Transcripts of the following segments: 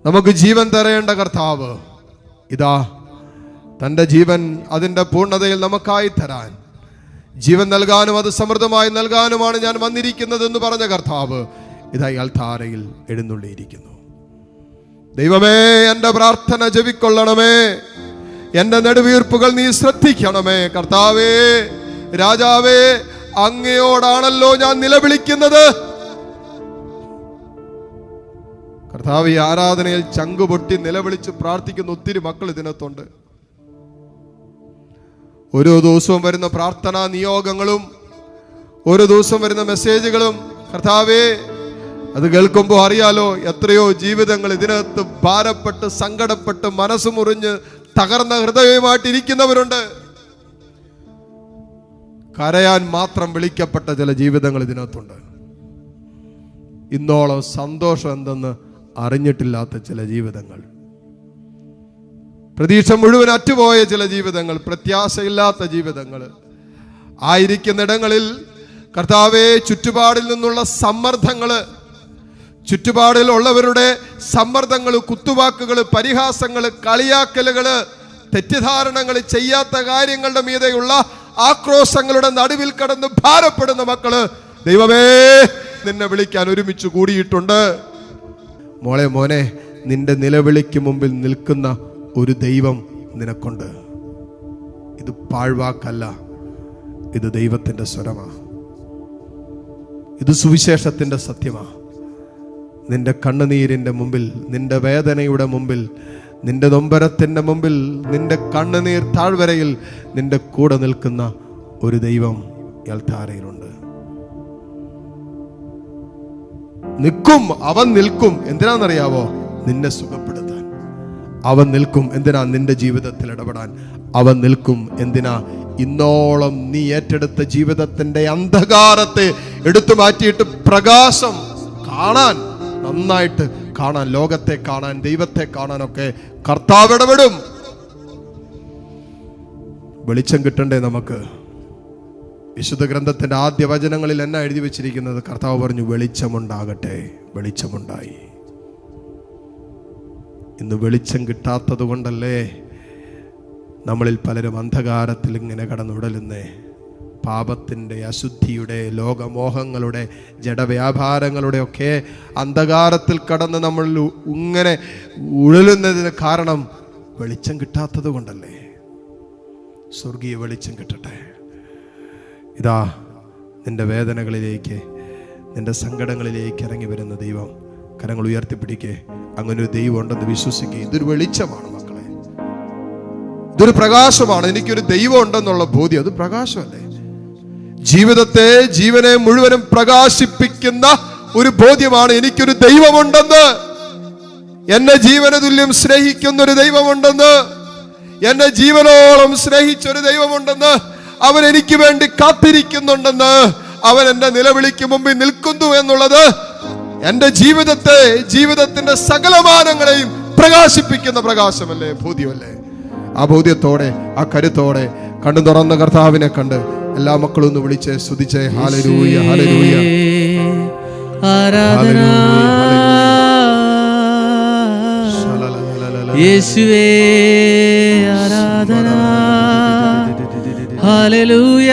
നമുക്ക് ജീവൻ തരേണ്ട കർത്താവ് ഇതാ തൻ്റെ ജീവൻ അതിൻ്റെ പൂർണ്ണതയിൽ നമുക്കായി തരാൻ, ജീവൻ നൽകാനും അത് സമൃദ്ധമായി നൽകാനുമാണ് ഞാൻ വന്നിരിക്കുന്നത് എന്ന് പറഞ്ഞ കർത്താവ് ഇതാ ഈ അൾത്താരയിൽ എഴുന്നള്ളിയിരിക്കുന്നു. ദൈവമേ, എൻ്റെ പ്രാർത്ഥന ജപിക്കൊള്ളണമേ, എൻ്റെ നെടുവീർപ്പുകൾ നീ ശ്രദ്ധിക്കണമേ. കർത്താവേ, രാജാവേ, അങ്ങയോടാണല്ലോ ഞാൻ നിലവിളിക്കുന്നത്. കർത്താവ്, ഈ ആരാധനയിൽ ചങ്കുപൊട്ടി നിലവിളിച്ച് പ്രാർത്ഥിക്കുന്ന ഒത്തിരി മക്കൾ ഇതിനകത്തുണ്ട്. ഓരോ ദിവസവും വരുന്ന പ്രാർത്ഥനാ നിയോഗങ്ങളും ഓരോ ദിവസം വരുന്ന മെസ്സേജുകളും കർത്താവേ, അത് കേൾക്കുമ്പോൾ അറിയാലോ, എത്രയോ ജീവിതങ്ങൾ ഇതിനകത്ത് ഭാരപ്പെട്ട് സങ്കടപ്പെട്ട് മനസ്സ് മുറിഞ്ഞ് തകർന്ന ഹൃദയവുമായിട്ടിരിക്കുന്നവരുണ്ട്. കരയാൻ മാത്രം വിളിക്കപ്പെട്ട ചില ജീവിതങ്ങൾ ഇതിനകത്തുണ്ട്. ഇന്നോളം സന്തോഷം എന്തെന്ന് അറിഞ്ഞിട്ടില്ലാത്ത ചില ജീവിതങ്ങൾ, പ്രതീക്ഷ മുഴുവൻ അറ്റുപോയ ചില ജീവിതങ്ങൾ, പ്രത്യാശയില്ലാത്ത ജീവിതങ്ങൾ ആയിരിക്കുന്നിടങ്ങളിൽ കർത്താവേ, ചുറ്റുപാടിൽ നിന്നുള്ള സമ്മർദ്ദങ്ങള്, ചുറ്റുപാടിൽ ഉള്ളവരുടെ സമ്മർദ്ദങ്ങൾ, കുത്തുവാക്കുകൾ, പരിഹാസങ്ങൾ, കളിയാക്കലുകൾ, തെറ്റിദ്ധാരണകൾ, ചെയ്യാത്ത കാര്യങ്ങളുടെ മീതെയുള്ള ആക്രോശങ്ങളുടെ നടുവിൽ കടന്ന് ഭാരപ്പെടുന്ന മക്കള് ദൈവമേ നിന്നെ വിളിക്കാൻ ഒരുമിച്ച് കൂടിയിട്ടുണ്ട്. മോളെ, മോനെ, നിന്റെ നിലവിളിക്ക് മുമ്പിൽ നിൽക്കുന്ന ഒരു ദൈവം നിനക്കുണ്ട്. ഇത് പാഴ്വാക്കല്ല, ഇത് ദൈവത്തിന്റെ സ്വരമാ, ഇത് സുവിശേഷത്തിന്റെ സത്യമാ. നിന്റെ കണ്ണുനീരിന്റെ മുമ്പിൽ, നിന്റെ വേദനയുടെ മുമ്പിൽ, നിന്റെ നൊമ്പരത്തിന്റെ മുമ്പിൽ, നിന്റെ കണ്ണുനീർ താഴ്വരയിൽ നിന്റെ കൂടെ നിൽക്കുന്ന ഒരു ദൈവം അൾത്താരയിലുണ്ട്. നിൽക്കും, അവൻ നിൽക്കും. എന്തിനാണെന്നറിയാവോ? നിന്നെ സുഖപ്പെടുത്താൻ അവൻ നിൽക്കും. എന്തിനാ? നിന്റെ ജീവിതത്തിൽ ഇടപെടാൻ അവൻ നിൽക്കും. എന്തിനാ? ഇന്നോളം നീ ഏറ്റെടുത്ത ജീവിതത്തിന്റെ അന്ധകാരത്തെ എടുത്തു മാറ്റിയിട്ട് പ്രകാശം കാണാൻ, നന്നായിട്ട് കാണാൻ, ലോകത്തെ കാണാൻ, ദൈവത്തെ കാണാനൊക്കെ കർത്താവ് ഇടപെടും. വെളിച്ചം കിട്ടണ്ടേ നമുക്ക്? വിശുദ്ധ ഗ്രന്ഥത്തിന്റെ ആദ്യ വചനങ്ങളിൽ എന്നാ എഴുതി വെച്ചിരിക്കുന്നത്? കർത്താവ് പറഞ്ഞു, വെളിച്ചമുണ്ടാകട്ടെ. വെളിച്ചമുണ്ടായി. ഇന്ന് വെളിച്ചം കിട്ടാത്തത് കൊണ്ടല്ലേ നമ്മളിൽ പലരും അന്ധകാരത്തിൽ ഇങ്ങനെ കടന്നുടലുന്നേ. പാപത്തിൻ്റെ, അശുദ്ധിയുടെ, ലോകമോഹങ്ങളുടെ, ജഡവ്യാപാരങ്ങളുടെ ഒക്കെ അന്ധകാരത്തിൽ കടന്ന് നമ്മൾ ഇങ്ങനെ ഉഴലുന്നതിന് കാരണം വെളിച്ചം കിട്ടാത്തത് കൊണ്ടല്ലേ. സ്വർഗീയ വെളിച്ചം കിട്ടട്ടെ. ഇതാ നിന്റെ വേദനകളിലേക്ക്, നിന്റെ സങ്കടങ്ങളിലേക്ക് ഇറങ്ങി വരുന്ന ദൈവം. കരങ്ങൾ ഉയർത്തിപ്പിടിക്കേ. അങ്ങനെ ഒരു ദൈവം ഉണ്ടെന്ന് വിശ്വസിക്കുക. ഇതൊരു വെളിച്ചമാണ് മക്കളെ, ഇതൊരു പ്രകാശമാണ്. എനിക്കൊരു ദൈവം ഉണ്ടെന്നുള്ള ബോധ്യം, അത് പ്രകാശമല്ലേ? ജീവിതത്തെ, ജീവനെ മുഴുവനും പ്രകാശിപ്പിക്കുന്ന ഒരു ബോധ്യമാണ് എനിക്കൊരു ദൈവമുണ്ടെന്ന്. എന്നെ ജീവന തുല്യം സ്നേഹിക്കുന്ന ഒരു ദൈവമുണ്ടെന്ന്, എന്നെ ജീവനോളം സ്നേഹിച്ചൊരു ദൈവമുണ്ടെന്ന്, അവൻ എനിക്ക് വേണ്ടി കാത്തിരിക്കുന്നുണ്ടെന്ന്, അവൻ എന്റെ നിലവിളിക്ക് മുമ്പിൽ നിൽക്കുന്നു എന്നുള്ളത് എന്റെ ജീവിതത്തെ, ജീവിതത്തിന്റെ സകലമാനങ്ങളെയും പ്രകാശിപ്പിക്കുന്ന പ്രകാശമല്ലേ, ബോധ്യമല്ലേ? ആ ബോധ്യത്തോടെ, ആ കരുത്തോടെ കണ്ടു തുറന്ന കർത്താവിനെ കണ്ട് എല്ലാ മക്കളും ഒന്ന് വിളിച്ച് സ്തുതിച്ചേ. ഹല്ലേലൂയ, ഹല്ലേലൂയ, ആരാധന യേശുവേ, ആരാധന. ഹല്ലേലൂയ,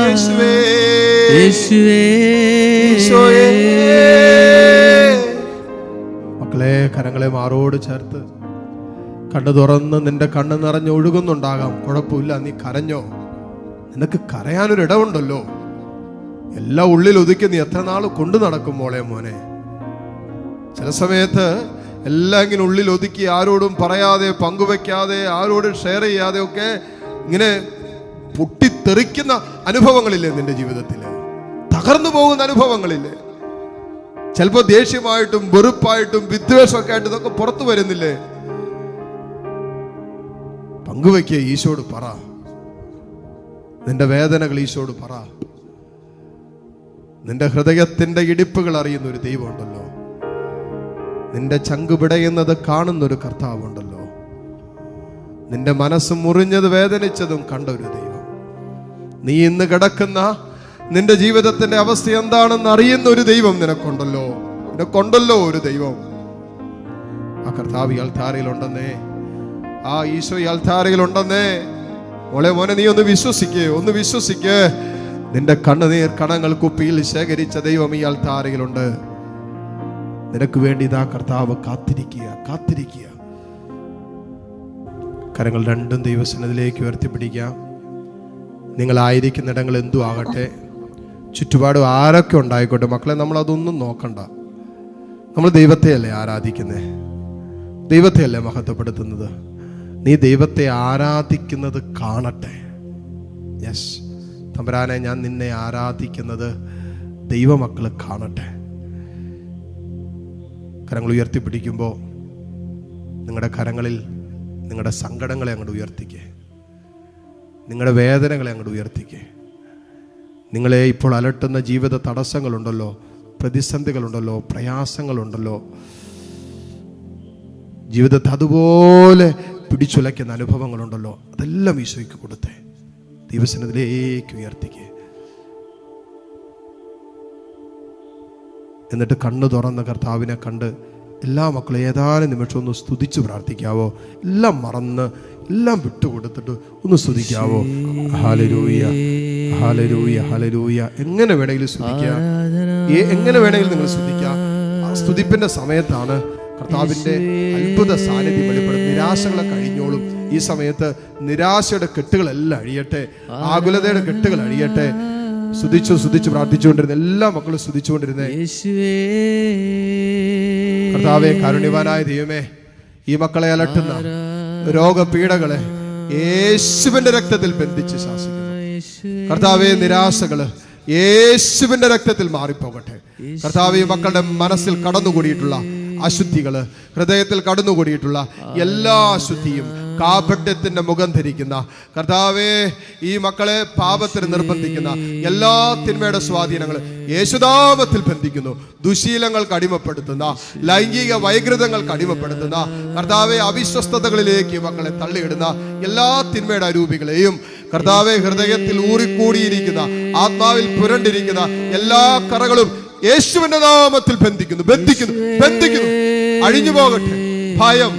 യേശുവേ, യേശുവേ. മക്കളെ, കരങ്ങളെ മാറോട് ചേർത്ത് കണ്ണു തുറന്ന് നിന്റെ കണ്ണ് നിറഞ്ഞ് ഒഴുകുന്നുണ്ടാകാം. കുഴപ്പമില്ല, നീ കരഞ്ഞോ. നിനക്ക് കരയാനൊരു ഇടമുണ്ടല്ലോ. എല്ലാം ഉള്ളിൽ ഒതുക്കി നീ എത്ര നാൾ കൊണ്ടു നടക്കും മോളെ, മോനെ? ചില സമയത്ത് എല്ലാം ഇങ്ങനെ ഉള്ളിൽ ഒതുക്കി, ആരോടും പറയാതെ, പങ്കുവെക്കാതെ, ആരോടും ഷെയർ ചെയ്യാതെ ഒക്കെ ഇങ്ങനെ പൊട്ടിത്തെറിക്കുന്ന അനുഭവങ്ങളില്ലേ നിന്റെ ജീവിതത്തിൽ? തകർന്നു പോകുന്ന അനുഭവങ്ങളില്ലേ? ചിലപ്പോൾ ദേഷ്യമായിട്ടും വെറുപ്പായിട്ടും വിദ്വേഷമൊക്കെ ആയിട്ട് ഇതൊക്കെ പുറത്തു വരുന്നില്ലേ? പങ്കുവെക്കുക, ഈശോട് പറ. നിന്റെ വേദനകൾ ഈശോട് പറ. നിന്റെ ഹൃദയത്തിന്റെ ഇടിപ്പുകൾ അറിയുന്ന ഒരു ദൈവമുണ്ടല്ലോ. നിന്റെ ചങ്ക് പിടയുന്നത് കാണുന്നൊരു കർത്താവുണ്ടല്ലോ. നിന്റെ മനസ്സ് മുറിഞ്ഞത്, വേദനിച്ചതും കണ്ട ഒരു ദൈവം. നീ ഇന്ന് കിടക്കുന്ന നിന്റെ ജീവിതത്തിന്റെ അവസ്ഥ എന്താണെന്ന് അറിയുന്ന ഒരു ദൈവം നിനക്കുണ്ടല്ലോ. നിനക്കൊണ്ടല്ലോ ഒരു ദൈവം. ആ കർത്താവ് ഈ അൾത്താരയിലുണ്ടെന്നേ, ആ ഈശോ ഈ അൾത്താരയിലുണ്ടെന്നേ. മോളെ, മോനെ, നീ ഒന്ന് വിശ്വസിക്കേ. നിന്റെ കണ്ണുനീർ കണങ്ങൾ കുപ്പിയിൽ ശേഖരിച്ച ദൈവം ഈ അൾത്താരയിലുണ്ട്. നിനക്ക് വേണ്ടി ഇതാ കർത്താവ് കാത്തിരിക്കുക. കരങ്ങൾ രണ്ടും ദൈവസന്നിധിയിലേക്ക് ഉയർത്തിപ്പിടിക്കാം. നിങ്ങളായിരിക്കുന്നിടങ്ങൾ എന്തു ആകട്ടെ, ചുറ്റുപാടും ആരൊക്കെ ഉണ്ടായിക്കോട്ടെ, മക്കളെ, നമ്മളതൊന്നും നോക്കണ്ട. നമ്മൾ ദൈവത്തെയല്ലേ ആരാധിക്കുന്നേ, ദൈവത്തെയല്ലേ മഹത്വപ്പെടുത്തുന്നത്. നീ ദൈവത്തെ ആരാധിക്കുന്നത് കാണട്ടെ. യെസ്, തമ്പുരാനെ, ഞാൻ നിന്നെ ആരാധിക്കുന്നത് ദൈവമക്കള് കാണട്ടെ. കരങ്ങൾ ഉയർത്തിപ്പിടിക്കുമ്പോൾ നിങ്ങളുടെ കരങ്ങളിൽ നിങ്ങളുടെ സങ്കടങ്ങളെ അങ്ങോട്ട് ഉയർത്തിക്കേ, നിങ്ങളുടെ വേദനകളെ അങ്ങോട്ട് ഉയർത്തിക്കേ. നിങ്ങളെ ഇപ്പോൾ അലട്ടുന്ന ജീവിത തടസ്സങ്ങളുണ്ടല്ലോ, പ്രതിസന്ധികളുണ്ടല്ലോ, പ്രയാസങ്ങളുണ്ടല്ലോ, ജീവിതത്തെ അതുപോലെ പിടിച്ചുലയ്ക്കുന്ന അനുഭവങ്ങളുണ്ടല്ലോ, അതെല്ലാം ഈശോയ്ക്ക് കൊടുത്തേ, ദൈവസന്നിധിയിലേക്ക് ഉയർത്തിക്കേ. എന്നിട്ട് കണ്ണു തുറന്ന കർത്താവിനെ കണ്ട് എല്ലാ മക്കളും ഏതാനും നിമിഷം ഒന്ന് സ്തുതിച്ച് പ്രാർത്ഥിക്കാവോ? എല്ലാം മറന്ന് എല്ലാം വിട്ടുകൊടുത്തിട്ട് ഒന്ന് സ്തുതിക്കാവോ? Hallelujah, hallelujah, hallelujah. എങ്ങനെ വേണമെങ്കിലും സ്തുതിക്കാം, എങ്ങനെ വേണമെങ്കിലും നിങ്ങൾ സ്തുതിക്കാം. ആ സ്തുതിപ്പിന്റെ സമയത്താണ് കർത്താവിന്റെ അത്ഭുത സാന്നിധ്യം വെളിപ്പെടും. നിരാശകളെ കഴിഞ്ഞോളും. ഈ സമയത്ത് നിരാശയുടെ കെട്ടുകളെല്ലാം അഴിയട്ടെ, ആകുലതയുടെ കെട്ടുകൾ അഴിയട്ടെ. സ്തുതിച്ച് പ്രാർത്ഥിച്ചുകൊണ്ടിരുന്ന എല്ലാ മക്കളും സ്തുതിച്ചുകൊണ്ടിരുന്നേ. കർത്താവേ, കാരുണ്യവാനായ ദൈവമേ, ഈ മക്കളെ അലട്ടുന്ന രോഗപീഠകളെ യേശുവിന്റെ രക്തത്തിൽ ബന്ധിച്ച് ശാസിക്കുന്നു. കർത്താവേ, നിരാശകള് യേശുവിന്റെ രക്തത്തിൽ മാറിപ്പോകട്ടെ. കർത്താവേ, മക്കളുടെ മനസ്സിൽ കടന്നുകൂടിയിട്ടുള്ള അശുദ്ധികള്, ഹൃദയത്തിൽ കടന്നുകൂടിയിട്ടുള്ള എല്ലാ അശുദ്ധിയും, കാപട്യത്തിന്റെ മുഖം ധരിക്കുന്ന കർത്താവേ, ഈ മക്കളെ പാപത്തിന് നിർബന്ധിക്കുന്ന എല്ലാ തിന്മയുടെ സ്വാധീനങ്ങൾ യേശുനാമത്തിൽ ബന്ധിക്കുന്നു. ദുശീലങ്ങൾക്ക് അടിമപ്പെടുത്തുന്ന, ലൈംഗിക വൈകൃതങ്ങൾക്ക് അടിമപ്പെടുത്തുന്ന കർത്താവെ, അവിശ്വസ്തതകളിലേക്ക് മക്കളെ തള്ളിയിടുന്ന എല്ലാ തിന്മയുടെ അരൂപികളെയും കർത്താവെ, ഹൃദയത്തിൽ ഊറിക്കൂടിയിരിക്കുന്ന, ആത്മാവിൽ പുരണ്ടിരിക്കുന്ന എല്ലാ കറകളും യേശുവിന്റെ നാമത്തിൽ ബന്ധിക്കുന്നു. അഴിഞ്ഞു പോകട്ടെ ഭയം,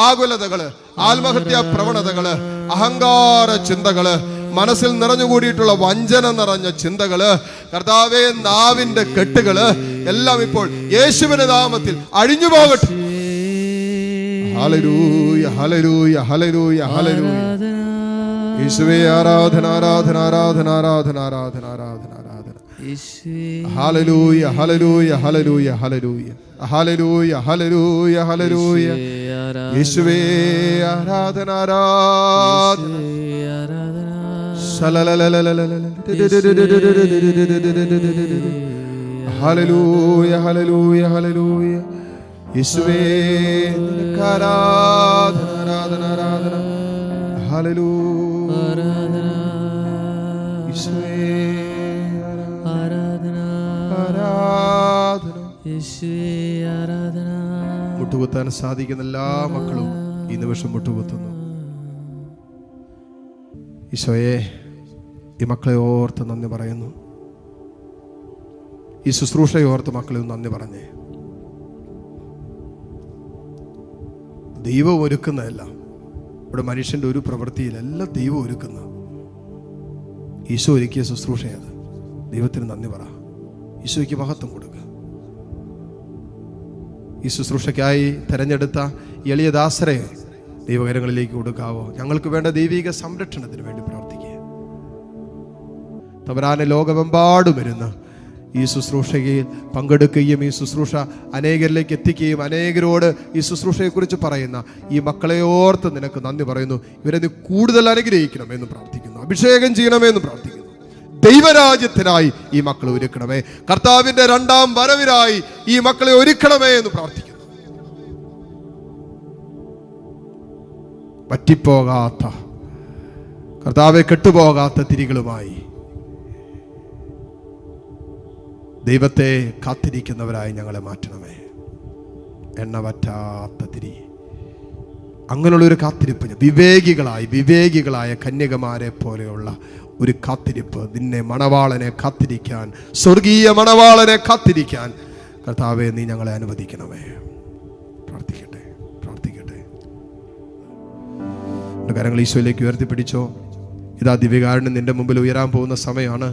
ആകുലതകള്, ആത്മഹത്യാ പ്രവണതകള്, അഹങ്കാര ചിന്തകള്, മനസ്സിൽ നിറഞ്ഞുകൂടിയിട്ടുള്ള വഞ്ചന നിറഞ്ഞ ചിന്തകള്, കർത്താവേ, നാവിന്റെ കെട്ടുകള് എല്ലാം ഇപ്പോൾ യേശുവിന്റെ നാമത്തിൽ അഴിഞ്ഞു പോകട്ടെ. Hallelujah, hallelujah, hallelujah, hallelujah. യേശുവേ, ആരാധന, ആരാധന, ആരാധന, ആരാധന, ആരാധന, ആരാധന, ആരാധന. Hallelujah, hallelujah, hallelujah, hallelujah, hallelujah, hallelujah, hallelujah. യേശുവേ, ആരാധന, ആരാധന. Hallelujah, hallelujah, hallelujah. യേശുവേ, നിനക്ക് ആരാധന, ആരാധന, ആരാധന. ഹല്ലേലൂയ, യേശുവേ, ആരാധന, ആരാധന. മുട്ടുകുത്താൻ സാധിക്കുന്ന എല്ലാ മക്കളും ഈ നിമിഷം മുട്ടുകുത്തുന്നു. ഈശോയെ, ഈ മക്കളെ ഓർത്ത് നന്ദി പറയുന്നു. ഈ ശുശ്രൂഷയെ ഓർത്ത് മക്കളെ നന്ദി പറഞ്ഞേ. ദൈവം ഒരുക്കുന്നതല്ല, ഇവിടെ മനുഷ്യന്റെ ഒരു പ്രവൃത്തിയിലല്ല ദൈവം ഒരുക്കുന്ന. ഈശോ ഒരുക്കിയ ശുശ്രൂഷയത്. ദൈവത്തിന് നന്ദി പറ. ഈശോയ്ക്ക് മഹത്വം കൊടുക്കുക. ഈ ശുശ്രൂഷയ്ക്കായി തെരഞ്ഞെടുത്ത എളിയ ദാസരെ ദൈവകരങ്ങളിലേക്ക് കൊടുക്കാവോ? ഞങ്ങൾക്ക് വേണ്ട ദൈവിക സംരക്ഷണത്തിന് വേണ്ടി പ്രാർത്ഥിക്കുക. തമ്പുരാനെ, ലോകമെമ്പാടും വരുന്ന ഈ ശുശ്രൂഷയിൽ പങ്കെടുക്കുകയും ഈ ശുശ്രൂഷ അനേകരിലേക്ക് എത്തിക്കുകയും അനേകരോട് ഈ ശുശ്രൂഷയെക്കുറിച്ച് പറയുന്ന ഈ മക്കളെ ഓർത്ത് നിനക്ക് നന്ദി പറയുന്നു. ഇവരെ നീ കൂടുതൽ അനുഗ്രഹിക്കണമെന്ന് പ്രാർത്ഥിക്കുന്നു. അഭിഷേകം ചെയ്യണമെന്ന് പ്രാർത്ഥിക്കുന്നു. ദൈവരാജ്യത്തിനായി ഈ മക്കളെ ഒരുക്കണമേ. കർത്താവിന്റെ രണ്ടാം വരവിനായി ഈ മക്കളെ ഒരുക്കണമേ എന്ന് പ്രാർത്ഥിക്കുന്നു. പറ്റിപ്പോകാത്ത, കർത്താവെ, കെട്ടുപോകാത്ത തിരികളുമായി ദൈവത്തെ കാത്തിരിക്കുന്നവരായി ഞങ്ങളെ മാറ്റണമേ. എണ്ണ വറ്റാത്ത തിരി, അങ്ങനെയുള്ളൊരു കാത്തിരിപ്പ്, വിവേകികളായ കന്യകമാരെ പോലെയുള്ള ഒരു കാത്തിരിപ്പ്, നിന്നെ മണവാളനെ കാത്തിരിക്കാൻ, സ്വർഗീയ മണവാളനെ കാത്തിരിക്കാൻ കർത്താവെ, നീ ഞങ്ങളെ അനുവദിക്കണമേ. പ്രാർത്ഥിക്കട്ടെ. കരങ്ങൾ ഈശോയിലേക്ക് ഉയർത്തിപ്പിടിച്ചോ. ഇതാ ദിവ്യകാരുണ്യം നിന്റെ മുമ്പിൽ ഉയരാൻ പോകുന്ന സമയമാണ്.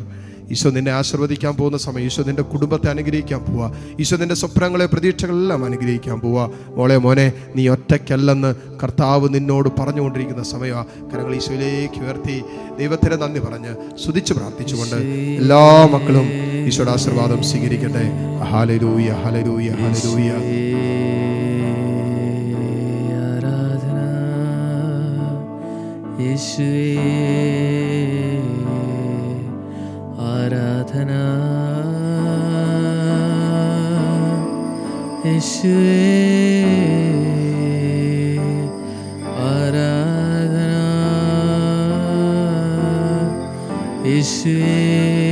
ഈശോ നിന്നെ ആശീർവദിക്കാൻ പോകുന്ന സമയം. ഈശോ നിന്റെ കുടുംബത്തെ അനുഗ്രഹിക്കാൻ പോവുക. ഈശോ നിന്റെ സ്വപ്നങ്ങളെ, പ്രതീക്ഷകളെല്ലാം അനുഗ്രഹിക്കാൻ പോവുക. മോളെ, മോനെ, നീ ഒറ്റയ്ക്കല്ലെന്ന് കർത്താവ് നിന്നോട് പറഞ്ഞുകൊണ്ടിരിക്കുന്ന സമയമാണ്. കരങ്ങൾ ഈശോയിലേക്ക് ഉയർത്തി ദൈവത്തിന് നന്ദി പറഞ്ഞ് സ്തുതിച്ച് പ്രാർത്ഥിച്ചുകൊണ്ട് എല്ലാ മക്കളും ഈശോയുടെ ആശീർവാദം സ്വീകരിക്കട്ടെ. Hallelujah, hallelujah, hallelujah. യേശുവേ ആരാധന, യേശുവേ ആരാധന, യേശുവേ